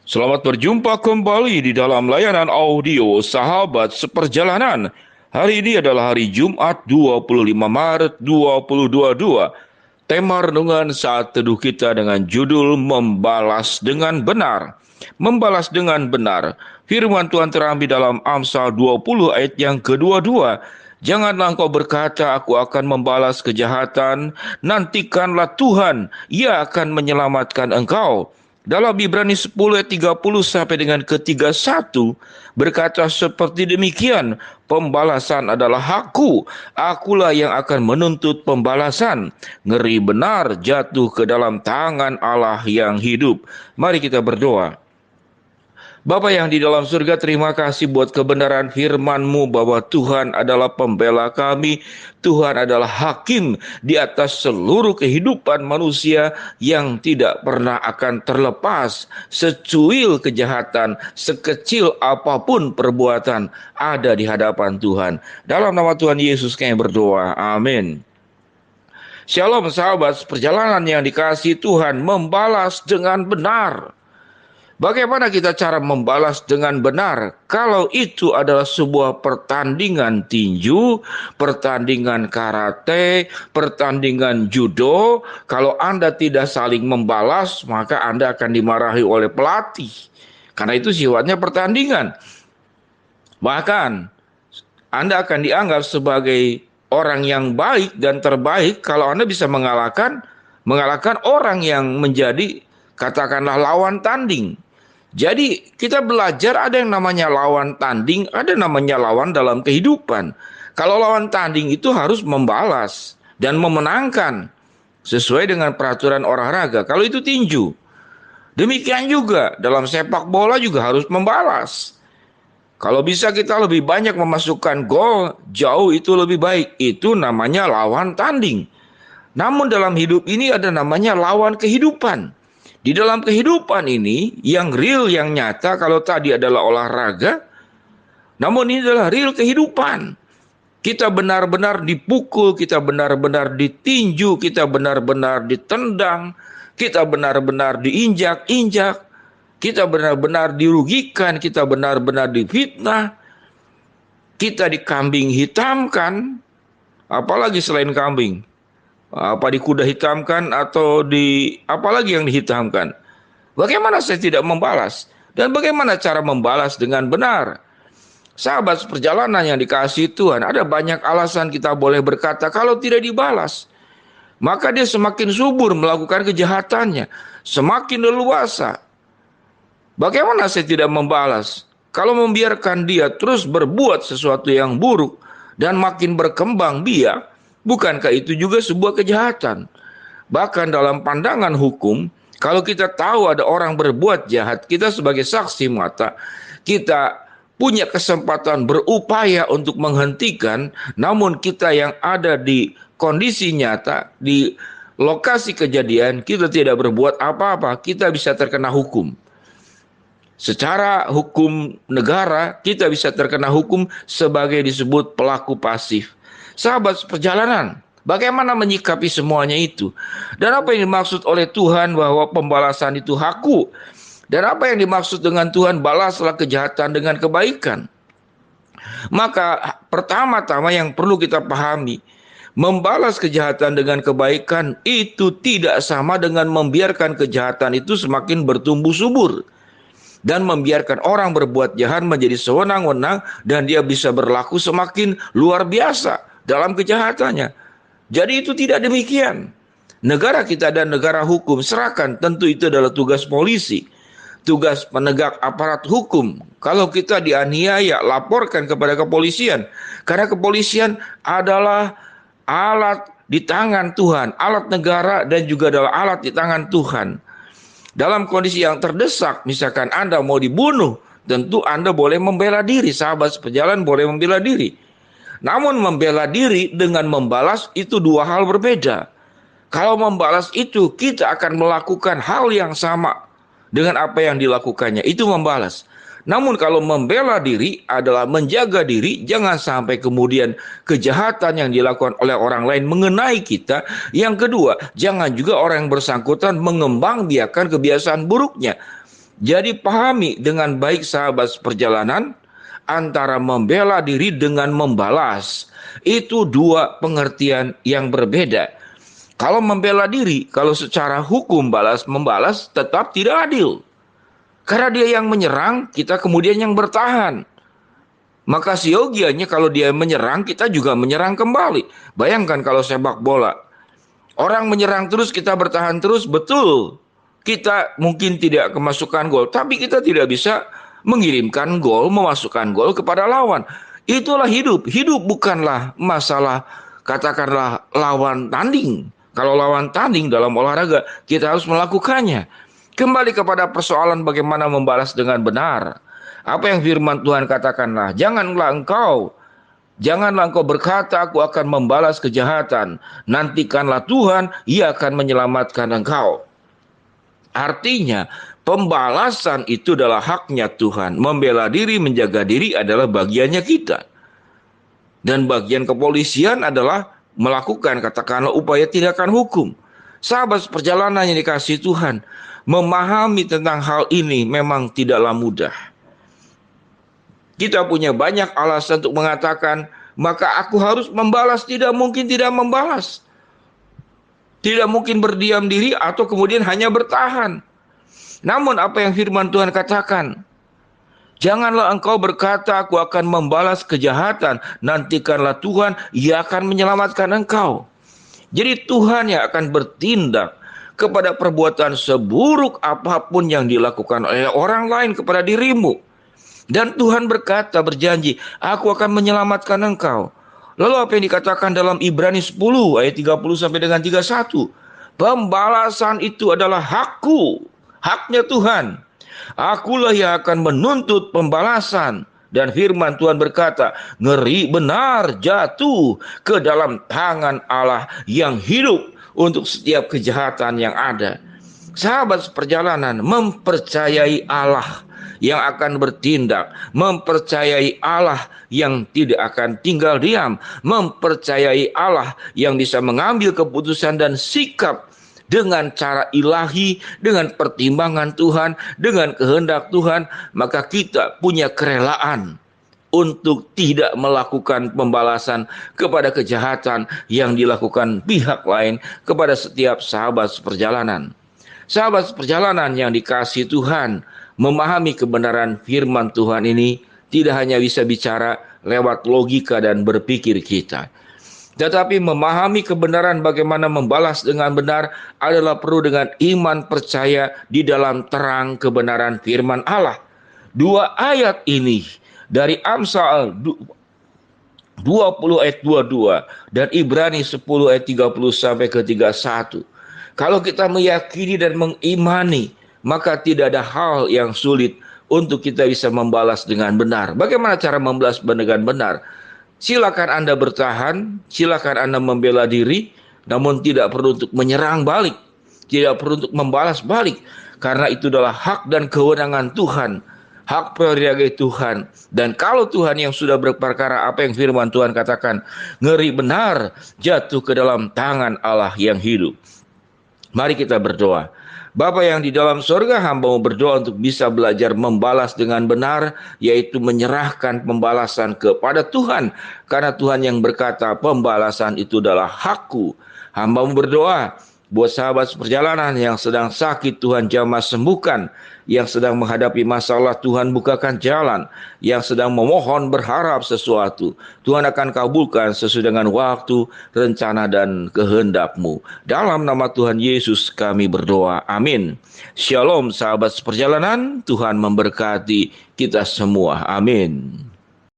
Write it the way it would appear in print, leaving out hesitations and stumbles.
Selamat berjumpa kembali di dalam layanan audio Sahabat Seperjalanan. Hari ini adalah hari Jumat 25 Maret 2022. Tema renungan saat teduh kita dengan judul Membalas dengan Benar. Membalas dengan benar. Firman Tuhan terambil dalam Amsal 20 ayat yang kedua-dua. Janganlah engkau berkata, aku akan membalas kejahatan. Nantikanlah Tuhan, Ia akan menyelamatkan engkau. Dalam Ibrani 10 ayat 30 sampai dengan ke-31 berkata seperti demikian, pembalasan adalah hakku, akulah yang akan menuntut pembalasan. Ngeri benar jatuh ke dalam tangan Allah yang hidup. Mari kita berdoa. Bapa yang di dalam surga, terima kasih buat kebenaran firman-Mu bahwa Tuhan adalah pembela kami, Tuhan adalah hakim di atas seluruh kehidupan manusia yang tidak pernah akan terlepas. Secuil kejahatan, sekecil apapun perbuatan ada di hadapan Tuhan. Dalam nama Tuhan Yesus kami berdoa, amin. Shalom sahabat, perjalanan yang dikasihi Tuhan, membalas dengan benar. Bagaimana kita cara membalas dengan benar? Kalau itu adalah sebuah pertandingan tinju, pertandingan karate, pertandingan judo, kalau Anda tidak saling membalas, maka Anda akan dimarahi oleh pelatih. Karena itu sifatnya pertandingan. Bahkan Anda akan dianggap sebagai orang yang baik dan terbaik kalau Anda bisa mengalahkan orang yang menjadi katakanlah lawan tanding. Jadi kita belajar ada yang namanya lawan tanding, ada namanya lawan dalam kehidupan. Kalau lawan tanding itu harus membalas dan memenangkan sesuai dengan peraturan olahraga. Kalau itu tinju, demikian juga dalam sepak bola juga harus membalas. Kalau bisa kita lebih banyak memasukkan gol, jauh itu lebih baik. Itu namanya lawan tanding. Namun dalam hidup ini ada namanya lawan kehidupan. Di dalam kehidupan ini, yang real, yang nyata, kalau tadi adalah olahraga, namun ini adalah real kehidupan. Kita benar-benar dipukul, kita benar-benar ditinju, kita benar-benar ditendang, kita benar-benar diinjak-injak, kita benar-benar dirugikan, kita benar-benar difitnah, kita dikambing hitamkan, apalagi selain kambing. Apa di kuda hitamkan atau di apalagi yang dihitamkan. Bagaimana saya tidak membalas? Dan bagaimana cara membalas dengan benar? Sahabat perjalanan yang dikasihi Tuhan, ada banyak alasan kita boleh berkata kalau tidak dibalas, maka dia semakin subur melakukan kejahatannya, semakin leluasa. Bagaimana saya tidak membalas? Kalau membiarkan dia terus berbuat sesuatu yang buruk dan makin berkembang biak, bukankah itu juga sebuah kejahatan? Bahkan dalam pandangan hukum, kalau kita tahu ada orang berbuat jahat, kita sebagai saksi mata, kita punya kesempatan berupaya untuk menghentikan, namun kita yang ada di kondisi nyata, di lokasi kejadian, kita tidak berbuat apa-apa, kita bisa terkena hukum. Secara hukum negara, kita bisa terkena hukum sebagai disebut pelaku pasif. Sahabat perjalanan, bagaimana menyikapi semuanya itu? Dan apa yang dimaksud oleh Tuhan bahwa pembalasan itu hakku? Dan apa yang dimaksud dengan Tuhan balaslah kejahatan dengan kebaikan? Maka pertama-tama yang perlu kita pahami, membalas kejahatan dengan kebaikan itu tidak sama dengan membiarkan kejahatan itu semakin bertumbuh subur. Dan membiarkan orang berbuat jahat menjadi sewenang-wenang dan dia bisa berlaku semakin luar biasa dalam kejahatannya. Jadi itu tidak demikian. Negara kita dan negara hukum serahkan, tentu itu adalah tugas polisi, tugas penegak aparat hukum. Kalau kita dianiaya, laporkan kepada kepolisian. Karena kepolisian adalah alat di tangan Tuhan, alat negara dan juga adalah alat di tangan Tuhan. Dalam kondisi yang terdesak, misalkan Anda mau dibunuh, tentu Anda boleh membela diri, sahabat seperjalanan boleh membela diri. Namun membela diri dengan membalas itu dua hal berbeda. Kalau membalas itu, kita akan melakukan hal yang sama dengan apa yang dilakukannya, itu membalas. Namun kalau membela diri adalah menjaga diri, jangan sampai kemudian kejahatan yang dilakukan oleh orang lain mengenai kita. Yang kedua, jangan juga orang yang bersangkutan mengembangbiakan kebiasaan buruknya. Jadi pahami dengan baik sahabat seperjalanan, antara membela diri dengan membalas. Itu dua pengertian yang berbeda. Kalau membela diri, kalau secara hukum balas-membalas tetap tidak adil. Karena dia yang menyerang, kita kemudian yang bertahan. Maka siogianya kalau dia menyerang, kita juga menyerang kembali. Bayangkan kalau sepak bola. Orang menyerang terus, kita bertahan terus, betul. Kita mungkin tidak kemasukan gol, tapi kita tidak bisa mengirimkan gol, memasukkan gol kepada lawan. Itulah hidup. Hidup bukanlah masalah katakanlah lawan tanding. Kalau lawan tanding dalam olahraga, kita harus melakukannya. Kembali kepada persoalan bagaimana membalas dengan benar. Apa yang firman Tuhan katakanlah, Janganlah engkau berkata, aku akan membalas kejahatan. Nantikanlah Tuhan, ia akan menyelamatkan engkau. Artinya, pembalasan itu adalah haknya Tuhan. Membela diri, menjaga diri adalah bagiannya kita. Dan bagian kepolisian adalah melakukan, katakanlah, upaya tindakan hukum. Sahabat perjalanan yang dikasihi Tuhan, memahami tentang hal ini memang tidaklah mudah. Kita punya banyak alasan untuk mengatakan, maka aku harus membalas. Tidak mungkin tidak membalas. Tidak mungkin berdiam diri atau kemudian hanya bertahan. Namun apa yang firman Tuhan katakan? Janganlah engkau berkata, aku akan membalas kejahatan. Nantikanlah Tuhan, ia akan menyelamatkan engkau. Jadi Tuhan yang akan bertindak kepada perbuatan seburuk apapun yang dilakukan oleh orang lain kepada dirimu. Dan Tuhan berkata, berjanji, aku akan menyelamatkan engkau. Lalu apa yang dikatakan dalam Ibrani 10 ayat 30 sampai dengan 31? Pembalasan itu adalah hakku, haknya Tuhan. Akulah yang akan menuntut pembalasan. Dan firman Tuhan berkata, ngeri benar jatuh ke dalam tangan Allah yang hidup untuk setiap kejahatan yang ada. Sahabat seperjalanan, mempercayai Allah yang akan bertindak, mempercayai Allah yang tidak akan tinggal diam, mempercayai Allah yang bisa mengambil keputusan dan sikap dengan cara ilahi, dengan pertimbangan Tuhan, dengan kehendak Tuhan, maka kita punya kerelaan untuk tidak melakukan pembalasan kepada kejahatan yang dilakukan pihak lain kepada setiap sahabat seperjalanan. Sahabat seperjalanan yang dikasihi Tuhan, memahami kebenaran firman Tuhan ini tidak hanya bisa bicara lewat logika dan berpikir kita, tetapi memahami kebenaran bagaimana membalas dengan benar adalah perlu dengan iman percaya di dalam terang kebenaran firman Allah. Dua ayat ini dari Amsal 20 ayat 22 dan Ibrani 10 ayat 30 sampai ke 31. Kalau kita meyakini dan mengimani, maka tidak ada hal yang sulit untuk kita bisa membalas dengan benar. Bagaimana cara membalas dengan benar? Silakan Anda bertahan, silakan Anda membela diri, namun tidak perlu untuk menyerang balik, tidak perlu untuk membalas balik, karena itu adalah hak dan kewenangan Tuhan, hak prerogatif Tuhan. Dan kalau Tuhan yang sudah berperkara, apa yang firman Tuhan katakan, ngeri benar jatuh ke dalam tangan Allah yang hidup. Mari kita berdoa. Bapa yang di dalam sorga, hamba-Mu berdoa untuk bisa belajar membalas dengan benar, yaitu menyerahkan pembalasan kepada Tuhan. Karena Tuhan yang berkata, pembalasan itu adalah hakku. Hamba-Mu berdoa buat sahabat seperjalanan yang sedang sakit, Tuhan jamah sembuhkan. Yang sedang menghadapi masalah, Tuhan bukakan jalan. Yang sedang memohon berharap sesuatu, Tuhan akan kabulkan sesuai dengan waktu, rencana dan kehendak-Mu. Dalam nama Tuhan Yesus kami berdoa, amin. Shalom sahabat seperjalanan, Tuhan memberkati kita semua, amin.